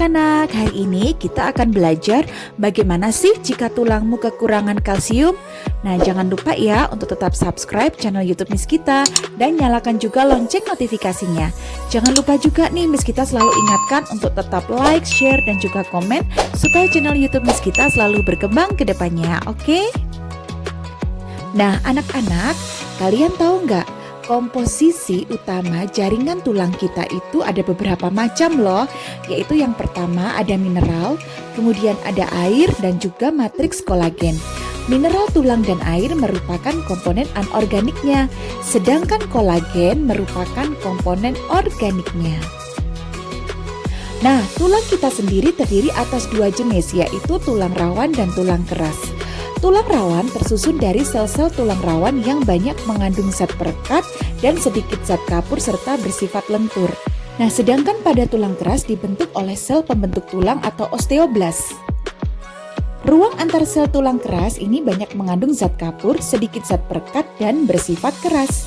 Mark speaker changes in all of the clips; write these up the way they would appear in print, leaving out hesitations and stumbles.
Speaker 1: anak-anak, hari ini kita akan belajar bagaimana sih jika tulangmu kekurangan kalsium. Nah, jangan lupa ya untuk tetap subscribe channel YouTube Miss Gita dan nyalakan juga lonceng notifikasinya. Jangan lupa juga nih Miss Gita selalu ingatkan untuk tetap like, share, dan juga komen supaya channel YouTube Miss Gita selalu berkembang ke depannya, oke? Nah, anak-anak, kalian tahu nggak? Komposisi utama jaringan tulang kita itu ada beberapa macam loh, yaitu yang pertama ada mineral, kemudian ada air dan juga matriks kolagen. Mineral tulang dan air merupakan komponen anorganiknya, sedangkan kolagen merupakan komponen organiknya. Nah, tulang kita sendiri terdiri atas dua jenis, yaitu tulang rawan dan tulang keras. Tulang rawan tersusun dari sel-sel tulang rawan yang banyak mengandung zat perekat dan sedikit zat kapur serta bersifat lentur. Nah, sedangkan pada tulang keras dibentuk oleh sel pembentuk tulang atau osteoblas. Ruang antar sel tulang keras ini banyak mengandung zat kapur, sedikit zat perekat, dan bersifat keras.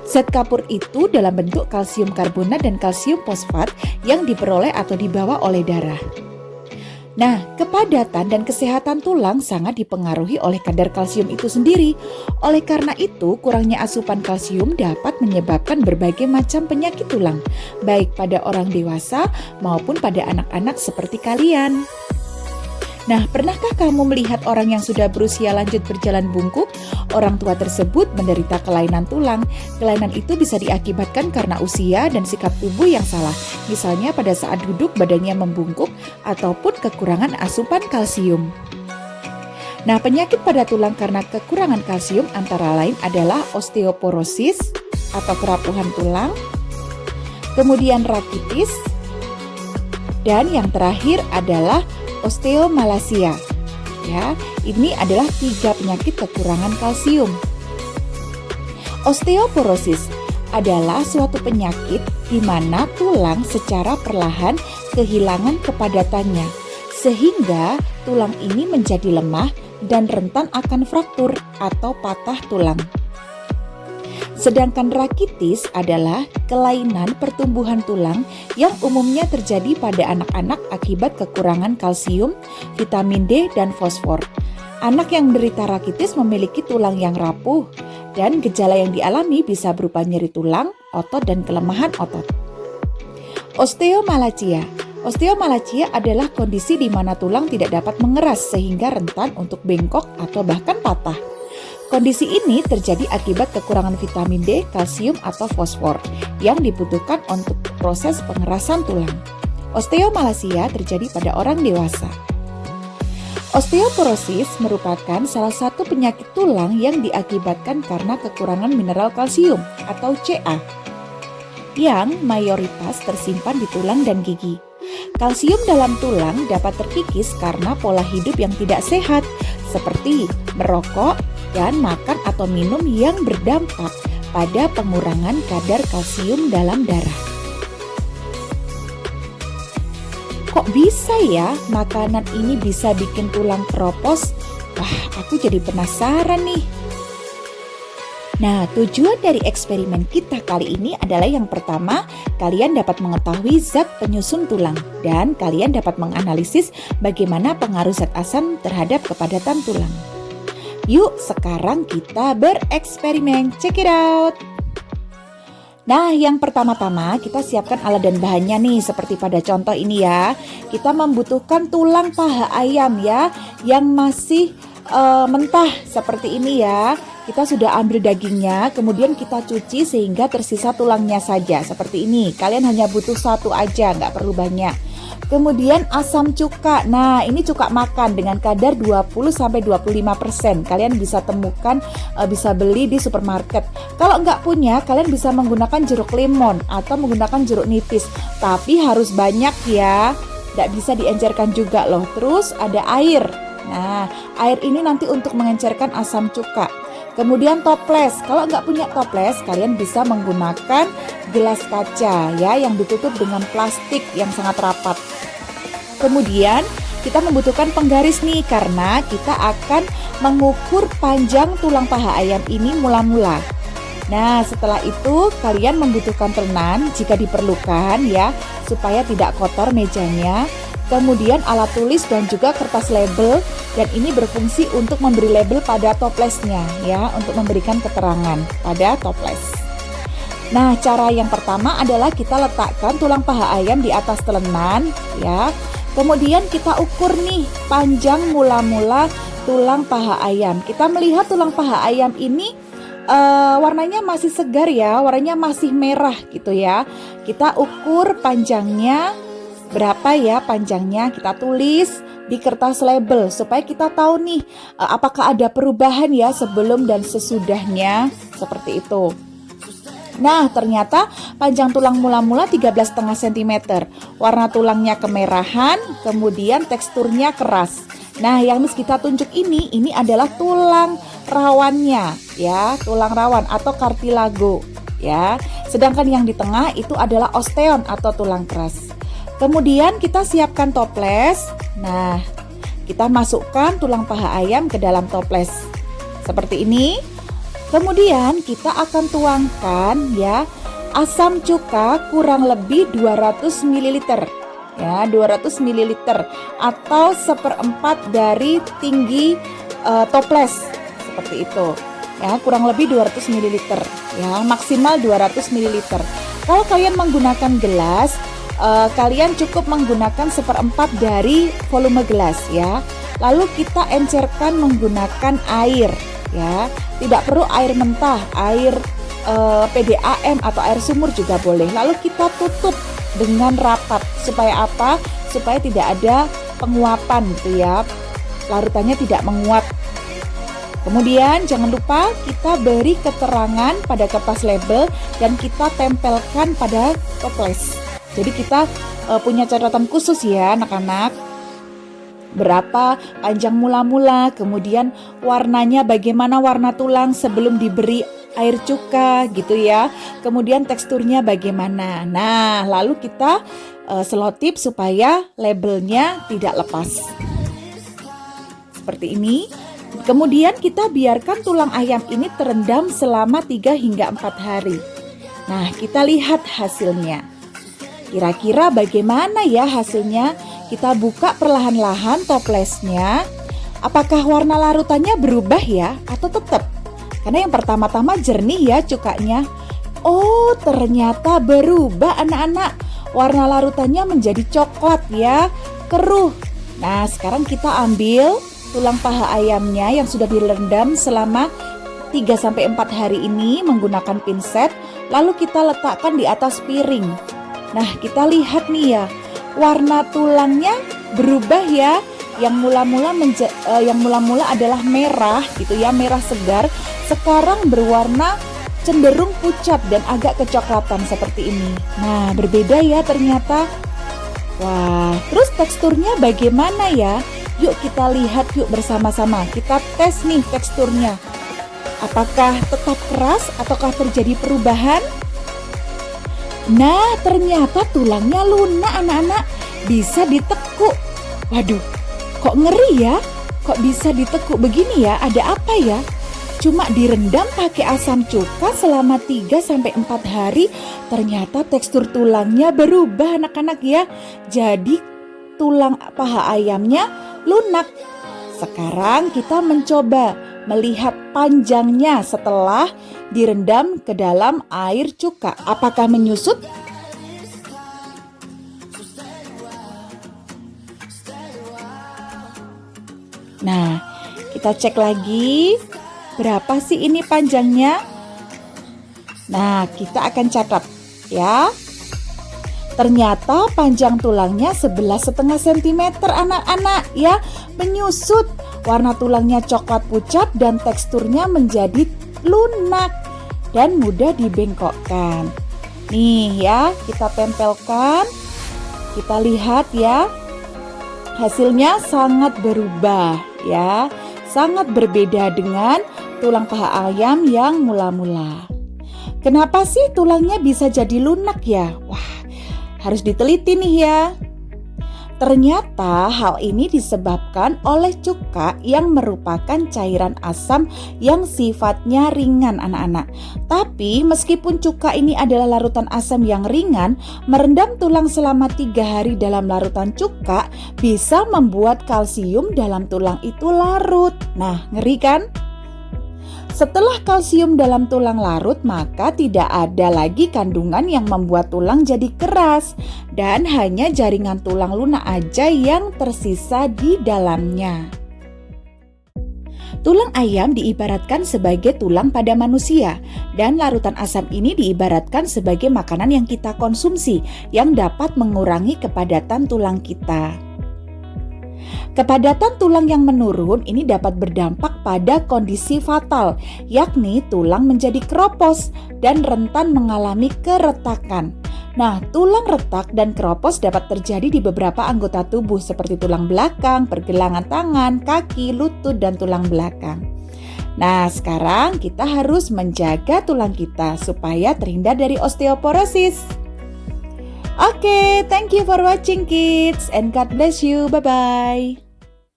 Speaker 1: Zat kapur itu dalam bentuk kalsium karbonat dan kalsium fosfat yang diperoleh atau dibawa oleh darah. Nah, kepadatan dan kesehatan tulang sangat dipengaruhi oleh kadar kalsium itu sendiri. Oleh karena itu, kurangnya asupan kalsium dapat menyebabkan berbagai macam penyakit tulang, baik pada orang dewasa maupun pada anak-anak seperti kalian. Nah, pernahkah kamu melihat orang yang sudah berusia lanjut berjalan bungkuk? Orang tua tersebut menderita kelainan tulang. Kelainan itu bisa diakibatkan karena usia dan sikap tubuh yang salah. Misalnya pada saat duduk badannya membungkuk ataupun kekurangan asupan kalsium. Nah, penyakit pada tulang karena kekurangan kalsium antara lain adalah osteoporosis atau kerapuhan tulang, kemudian rakitis, dan yang terakhir adalah osteomalacia. Ya, ini adalah 3 penyakit kekurangan kalsium. Osteoporosis adalah suatu penyakit di mana tulang secara perlahan kehilangan kepadatannya, sehingga tulang ini menjadi lemah dan rentan akan fraktur atau patah tulang. Sedangkan rakitis adalah kelainan pertumbuhan tulang yang umumnya terjadi pada anak-anak akibat kekurangan kalsium, vitamin D, dan fosfor. Anak yang menderita rakitis memiliki tulang yang rapuh dan gejala yang dialami bisa berupa nyeri tulang, otot, dan kelemahan otot. Osteomalacia. Osteomalacia adalah kondisi di mana tulang tidak dapat mengeras sehingga rentan untuk bengkok atau bahkan patah. Kondisi ini terjadi akibat kekurangan vitamin D, kalsium, atau fosfor yang dibutuhkan untuk proses pengerasan tulang. Osteomalacia terjadi pada orang dewasa. Osteoporosis merupakan salah satu penyakit tulang yang diakibatkan karena kekurangan mineral kalsium atau Ca yang mayoritas tersimpan di tulang dan gigi. Kalsium dalam tulang dapat terkikis karena pola hidup yang tidak sehat seperti merokok dan makan atau minum yang berdampak pada pengurangan kadar kalsium dalam darah. Kok bisa ya makanan ini bisa bikin tulang keropos? Wah, aku jadi penasaran nih. Nah, tujuan dari eksperimen kita kali ini adalah yang pertama, kalian dapat mengetahui zat penyusun tulang dan kalian dapat menganalisis bagaimana pengaruh zat asam terhadap kepadatan tulang. Yuk, sekarang kita bereksperimen. Check it out. Nah, yang pertama-tama kita siapkan alat dan bahannya nih, seperti pada contoh ini ya. Kita membutuhkan tulang paha ayam ya, yang masih mentah seperti ini ya. Kita sudah ambil dagingnya, kemudian kita cuci sehingga tersisa tulangnya saja, seperti ini. Kalian hanya butuh 1 aja, nggak perlu banyak. Kemudian asam cuka. Nah, ini cuka makan dengan kadar 20-25%. Kalian bisa temukan, bisa beli di supermarket. Kalau nggak punya, kalian bisa menggunakan jeruk lemon atau menggunakan jeruk nipis. Tapi harus banyak ya. Nggak bisa diencerkan juga loh. Terus ada air. Nah, air ini nanti untuk mengencerkan asam cuka. Kemudian toples. Kalau nggak punya toples, kalian bisa menggunakan gelas kaca ya yang ditutup dengan plastik yang sangat rapat. Kemudian kita membutuhkan penggaris nih karena kita akan mengukur panjang tulang paha ayam ini mula-mula. Nah, setelah itu kalian membutuhkan tenan jika diperlukan ya, supaya tidak kotor mejanya. Kemudian alat tulis dan juga kertas label, dan ini berfungsi untuk memberi label pada toplesnya ya, untuk memberikan keterangan pada toples. Nah, cara yang pertama adalah kita letakkan tulang paha ayam di atas telenan ya. Kemudian kita ukur nih panjang mula-mula tulang paha ayam. Kita melihat tulang paha ayam ini warnanya masih segar ya, warnanya masih merah gitu ya. Kita ukur panjangnya berapa ya panjangnya, kita tulis di kertas label supaya kita tahu nih apakah ada perubahan ya sebelum dan sesudahnya, seperti itu. Nah, ternyata panjang tulang mula-mula 13,5 cm. Warna tulangnya kemerahan, kemudian teksturnya keras. Nah, yang Miss kita tunjuk ini adalah tulang rawannya ya, tulang rawan atau cartilago ya. Sedangkan yang di tengah itu adalah osteon atau tulang keras. Kemudian kita siapkan toples. Nah, kita masukkan tulang paha ayam ke dalam toples seperti ini. Kemudian kita akan tuangkan ya asam cuka kurang lebih 200 ml ya, 200 ml atau 1/4 dari tinggi toples seperti itu ya, kurang lebih 200 ml ya, maksimal 200 ml. Kalau kalian menggunakan gelas, kalian cukup menggunakan 1/4 dari volume gelas ya. Lalu kita encerkan menggunakan air ya, tidak perlu air mentah, air PDAM atau air sumur juga boleh. Lalu kita tutup dengan rapat supaya apa? Supaya tidak ada penguapan gitu ya, larutannya tidak menguap. Kemudian jangan lupa kita beri keterangan pada kertas label dan kita tempelkan pada toples. Jadi kita punya catatan khusus ya anak-anak. Berapa panjang mula-mula, kemudian warnanya bagaimana warna tulang sebelum diberi air cuka gitu ya. Kemudian teksturnya bagaimana. Nah, lalu kita selotip supaya labelnya tidak lepas. Seperti ini. Kemudian kita biarkan tulang ayam ini terendam selama 3 hingga 4 hari. Nah, kita lihat hasilnya. Kira-kira bagaimana ya hasilnya? Kita buka perlahan-lahan toplesnya. Apakah warna larutannya berubah ya atau tetap? Karena yang pertama-tama jernih ya cukanya. Oh, ternyata berubah anak-anak. Warna larutannya menjadi coklat ya, keruh. Nah, sekarang kita ambil tulang paha ayamnya yang sudah direndam selama 3-4 hari ini menggunakan pinset. Lalu kita letakkan di atas piring. Nah, kita lihat nih ya, warna tulangnya berubah ya. Yang mula-mula adalah merah gitu ya, merah segar. Sekarang berwarna cenderung pucat dan agak kecoklatan seperti ini. Nah, berbeda ya ternyata. Wah, terus teksturnya bagaimana ya? Yuk kita lihat yuk bersama-sama. Kita tes nih teksturnya. Apakah tetap keras ataukah terjadi perubahan? Nah, ternyata tulangnya lunak anak-anak, bisa ditekuk. Waduh, kok ngeri ya? Kok bisa ditekuk begini ya? Ada apa ya? Cuma direndam pakai asam cuka selama 3-4 hari, ternyata tekstur tulangnya berubah anak-anak ya. Jadi tulang paha ayamnya lunak. Sekarang kita mencoba melihat panjangnya setelah direndam ke dalam air cuka. Apakah menyusut? Nah, kita cek lagi berapa sih ini panjangnya. Nah, kita akan catat ya. Ternyata panjang tulangnya 11,5 cm anak-anak ya, menyusut. Warna tulangnya coklat pucat dan teksturnya menjadi lunak dan mudah dibengkokkan. Nih ya, kita tempelkan. Kita lihat ya. Hasilnya sangat berubah ya. Sangat berbeda dengan tulang paha ayam yang mula-mula. Kenapa sih tulangnya bisa jadi lunak ya? Wah, harus diteliti nih ya. Ternyata hal ini disebabkan oleh cuka yang merupakan cairan asam yang sifatnya ringan anak-anak. Tapi meskipun cuka ini adalah larutan asam yang ringan, merendam tulang selama 3 hari dalam larutan cuka bisa membuat kalsium dalam tulang itu larut. Nah, ngeri kan? Setelah kalsium dalam tulang larut, maka tidak ada lagi kandungan yang membuat tulang jadi keras dan hanya jaringan tulang lunak aja yang tersisa di dalamnya. Tulang ayam diibaratkan sebagai tulang pada manusia dan larutan asam ini diibaratkan sebagai makanan yang kita konsumsi yang dapat mengurangi kepadatan tulang kita. Kepadatan tulang yang menurun ini dapat berdampak pada kondisi fatal, yakni tulang menjadi keropos dan rentan mengalami keretakan. Nah, tulang retak dan keropos dapat terjadi di beberapa anggota tubuh seperti tulang belakang, pergelangan tangan, kaki, lutut, dan tulang belakang. Nah, sekarang kita harus menjaga tulang kita supaya terhindar dari osteoporosis. Oke, thank you for watching kids and God bless you. Bye-bye.